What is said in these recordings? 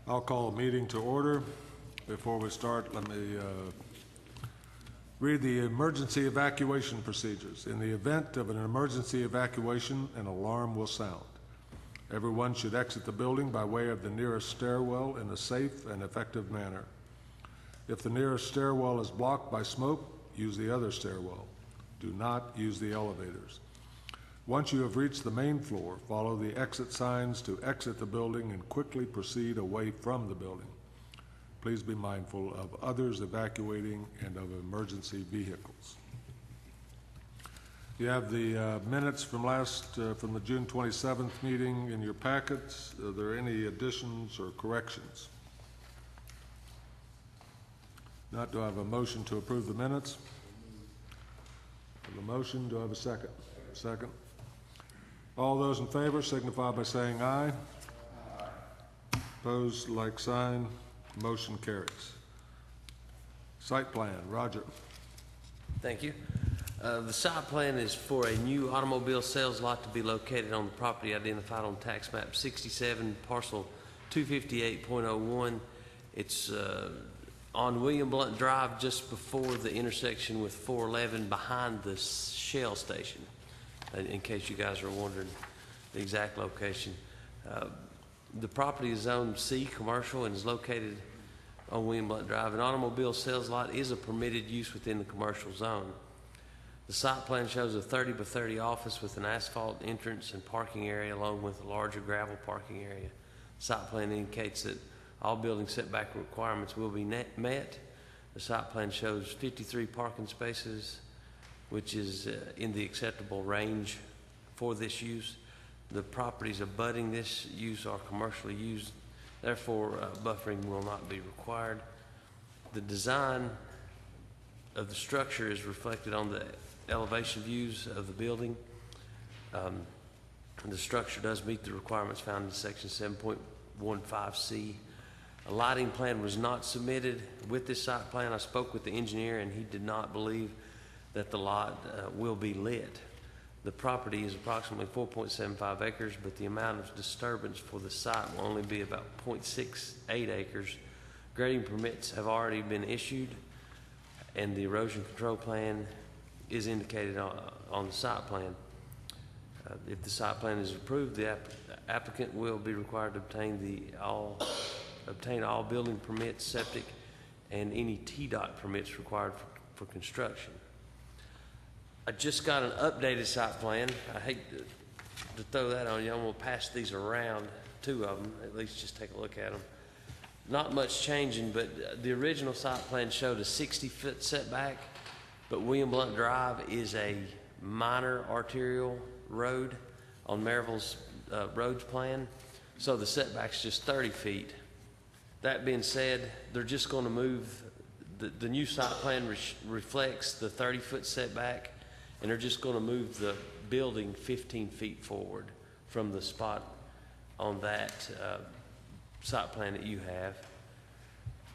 I'll call a meeting to order. Before we start, let me read the emergency evacuation procedures. In the event of an emergency evacuation, an alarm will sound. Everyone should exit the building by way of the nearest stairwell in a safe and effective manner. If the nearest stairwell is blocked by smoke, use the other stairwell. Do not use the elevators. Once you have reached the main floor, follow the exit signs to exit the building and quickly proceed away from the building. Please be mindful of others evacuating and of emergency vehicles. You have the minutes from from the June 27th meeting in your packets. Are there any additions or corrections? Not. Do I have a motion to approve the minutes? I have a motion. Do I have a second? Second. All those in favor signify by saying aye. Aye. Opposed, like sign. Motion carries. Site plan, Roger. Thank you. The site plan is for a new automobile sales lot to be located on the property identified on tax map 67, parcel 258.01. It's on William Blount Drive, just before the intersection with 411, behind the Shell station, in case you guys are wondering the exact location. The property is zoned C, commercial, and is located on William Blount Drive. An automobile sales lot is a permitted use within the commercial zone. The site plan shows a 30 by 30 office with an asphalt entrance and parking area, along with a larger gravel parking area. The site plan indicates that all building setback requirements will be met. The site plan shows 53 parking spaces, which is in the acceptable range for this use. The properties abutting this use are commercially used, therefore buffering will not be required. The design of the structure is reflected on the elevation views of the building. The structure does meet the requirements found in section 7.15C. A lighting plan was not submitted with this site plan. I spoke with the engineer and he did not believe that the lot will be lit. The property is approximately 4.75 acres, but the amount of disturbance for the site will only be about 0.68 acres. Grading permits have already been issued, and the erosion control plan is indicated on the site plan. If the site plan is approved, the applicant will be required to obtain all building permits, septic, and any TDOT permits required for construction. I just got an updated site plan. I hate to throw that on you. I'm going to pass these around, two of them, at least just take a look at them. Not much changing, but the original site plan showed a 60-foot setback, but William Blount Drive is a minor arterial road on Maryville's roads plan, so the setback's just 30 feet. That being said, they're just going to move, the new site plan reflects the 30-foot setback, and they're just going to move the building 15 feet forward from the spot on that site plan that you have.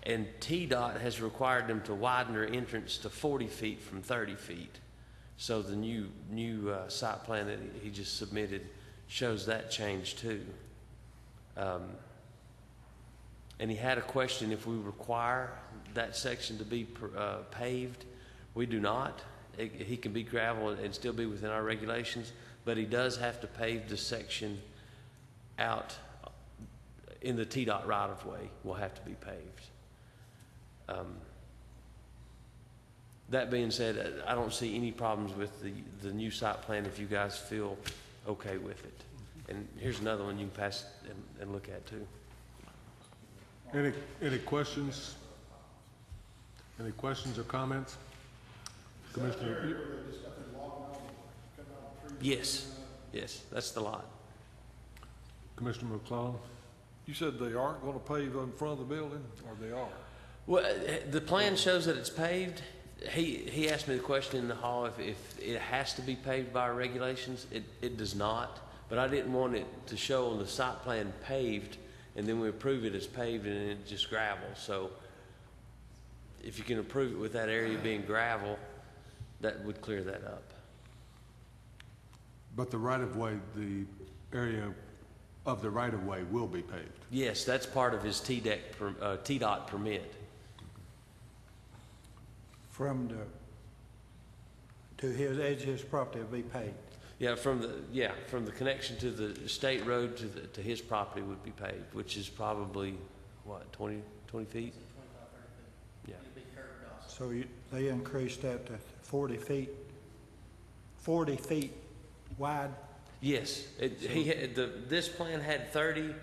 And TDOT has required them to widen their entrance to 40 feet from 30 feet. So the new site plan that he just submitted shows that change too. And he had a question if we require that section to be paved. We do not. He can be gravel and still be within our regulations, but he does have to pave the section out in the TDOT right-of-way. Will have to be paved. That being said, I don't see any problems with the new site plan if you guys feel okay with it. And here's another one you can pass and look at too. Any questions? Any questions or comments? Commissioner? Yes, that's the lot. Commissioner McClellan? You said they aren't going to pave in front of the building, or they are? Well, the plan shows that it's paved. He asked me the question in the hall if it has to be paved by our regulations. It does not, but I didn't want it to show on the site plan paved, and then we approve it as paved and then it's just gravel. So if you can approve it with that area being gravel, that would clear that up. But the right-of-way, the area of the right-of-way will be paved. Yes, that's part of his TDOT permit. From to his edge of his property will be paved. Yeah, from the connection to the state road to his property would be paved, which is probably, what, 20 feet? Yeah. So they increased that to 40 feet wide. Yes, this plan had 30,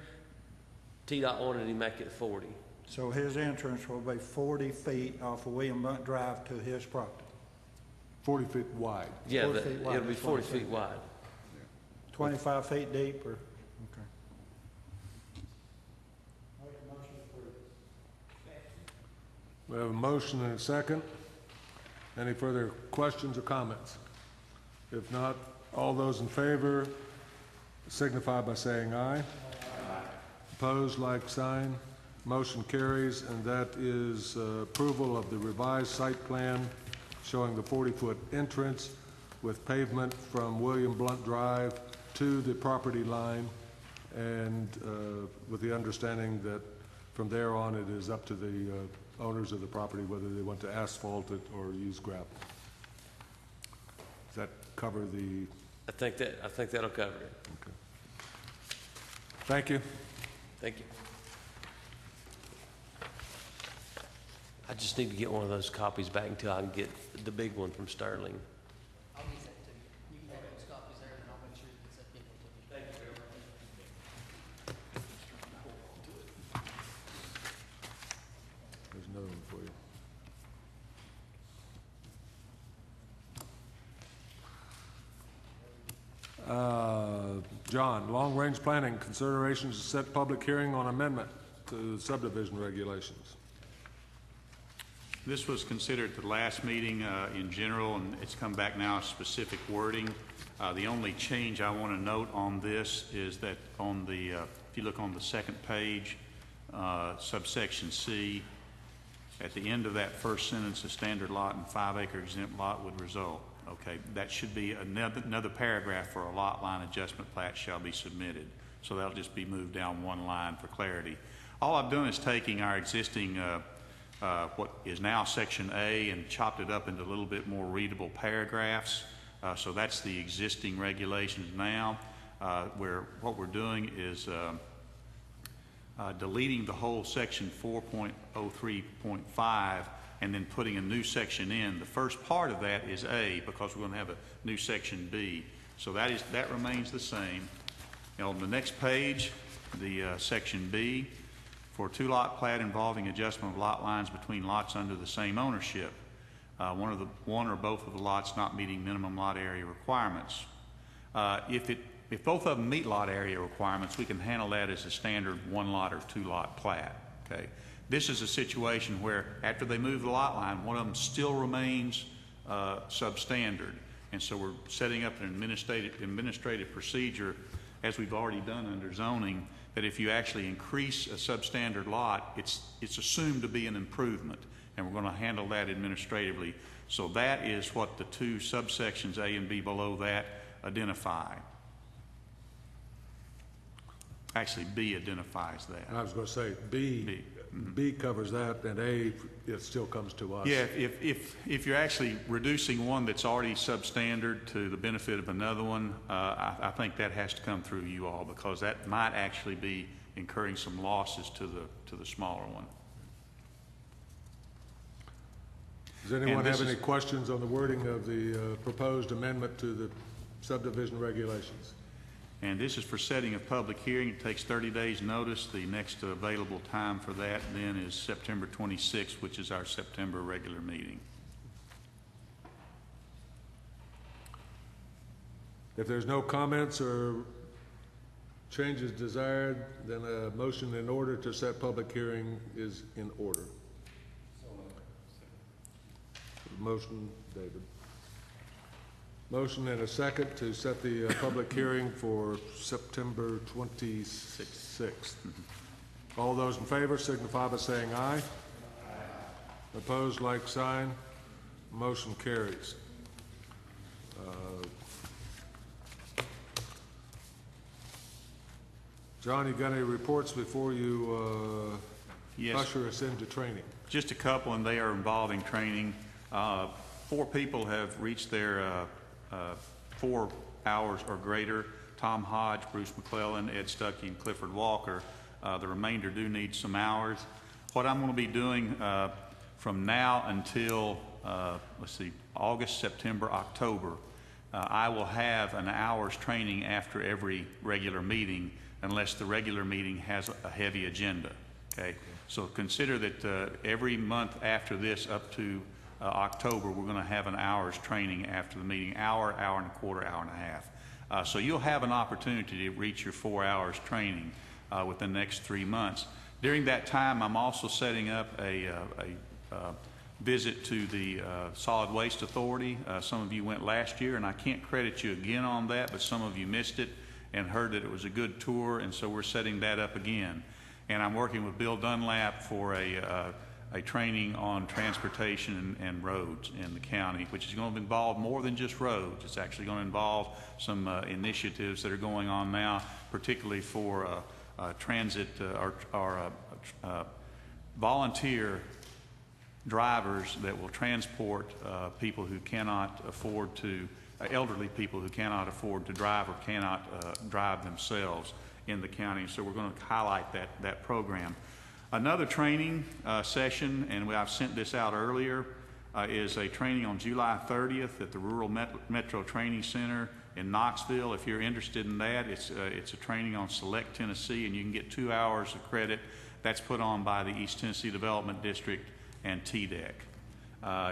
TDOT wanted to make it 40. So his entrance will be 40 feet off of William Blount Drive to his property. 40 feet wide. Yeah, 40 feet wide, it'll be that's what 40 I said. feet wide. 25 feet deep or, okay. We have a motion and a second. Any further questions or comments? If not, all those in favor signify by saying aye. Aye. Opposed, like sign. Motion carries, and that is approval of the revised site plan showing the 40-foot entrance with pavement from William Blount Drive to the property line, and with the understanding that from there on it is up to the owners of the property whether they want to asphalt it or use gravel. Does that cover the? I think that'll cover it. Okay. Thank you. Thank you. I just need to get one of those copies back until I can get the big one from Sterling. I'll get that to you. You can have those copies there, and I'll make sure it gets that people to you. Thank you. There's another one for you. John, long-range planning, considerations to set public hearing on amendment to subdivision regulations. This was considered at the last meeting in general, and it's come back now as specific wording. The only change I want to note on this is that on the, if you look on the second page, subsection C, at the end of that first sentence, a standard lot and 5-acre exempt lot would result. Okay, that should be another paragraph for a lot line adjustment plat shall be submitted. So that'll just be moved down one line for clarity. All I've done is taking our existing what is now section A and chopped it up into a little bit more readable paragraphs. So that's the existing regulations now, where what we're doing is deleting the whole section 4.03.5 and then putting a new section in. The first part of that is A, because we're going to have a new section B. So that remains the same. And on the next page, the section B, for a two-lot plat involving adjustment of lot lines between lots under the same ownership, one or both of the lots not meeting minimum lot area requirements. If both of them meet lot area requirements, we can handle that as a standard one-lot or two-lot plat. Okay. This is a situation where after they move the lot line, one of them still remains substandard, and so we're setting up an administrative procedure, as we've already done under zoning, that if you actually increase a substandard lot, it's assumed to be an improvement, and we're going to handle that administratively. So that is what the two subsections A and B below that identify. Actually, B identifies that. I was going to say B covers that, and A, it still comes to us. Yeah, if you're actually reducing one that's already substandard to the benefit of another one, I think that has to come through you all, because that might actually be incurring some losses to the smaller one. Does anyone have any questions on the wording of the proposed amendment to the subdivision regulations? And this is for setting a public hearing. It takes 30 days notice. The next available time for that then is September 26th, which is our September regular meeting. If there's no comments or changes desired, then a motion in order to set public hearing is in order. Motion, David. Motion and a second to set the public hearing for September 26th. All those in favor signify by saying aye. Aye. Opposed, like sign. Motion carries. John, you got any reports before you Yes. usher us into training? Just a couple, and they are involving training. 4 people have reached their 4 hours or greater. Tom Hodge, Bruce McClellan, Ed Stuckey, and Clifford Walker. The remainder do need some hours. What I'm going to be doing from now until, August, September, October, I will have an hour's training after every regular meeting unless the regular meeting has a heavy agenda, okay? So consider that every month after this up to October, we're going to have an hour's training after the meeting, hour and a quarter, hour and a half. So you'll have an opportunity to reach your 4 hours training within the next 3 months. During that time, I'm also setting up a visit to the Solid Waste Authority. Some of you went last year, and I can't credit you again on that, but some of you missed it and heard that it was a good tour, and so we're setting that up again. And I'm working with Bill Dunlap for a training on transportation and roads in the county, which is going to involve more than just roads. It's actually going to involve some initiatives that are going on now, particularly for transit or volunteer drivers that will transport people who cannot afford to, elderly people who cannot afford to drive or cannot drive themselves in the county. So we're going to highlight that program. Another training session, and I've sent this out earlier, is a training on July 30th at the Rural Metro Training Center in Knoxville. If you're interested in that, it's a training on Select Tennessee, and you can get 2 hours of credit. That's put on by the East Tennessee Development District and TDEC.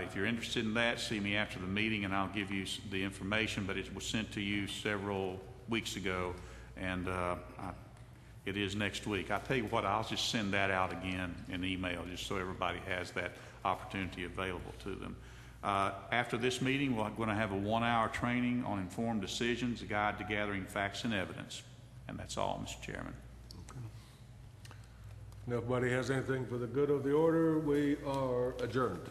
If you're interested in that, see me after the meeting, and I'll give you the information, but it was sent to you several weeks ago, and it is next week. I'll tell you what, I'll just send that out again in email just so everybody has that opportunity available to them. After this meeting, we're going to have a 1-hour training on informed decisions, a guide to gathering facts and evidence. And that's all, Mr. Chairman. Nobody has anything for the good of the order. We are adjourned.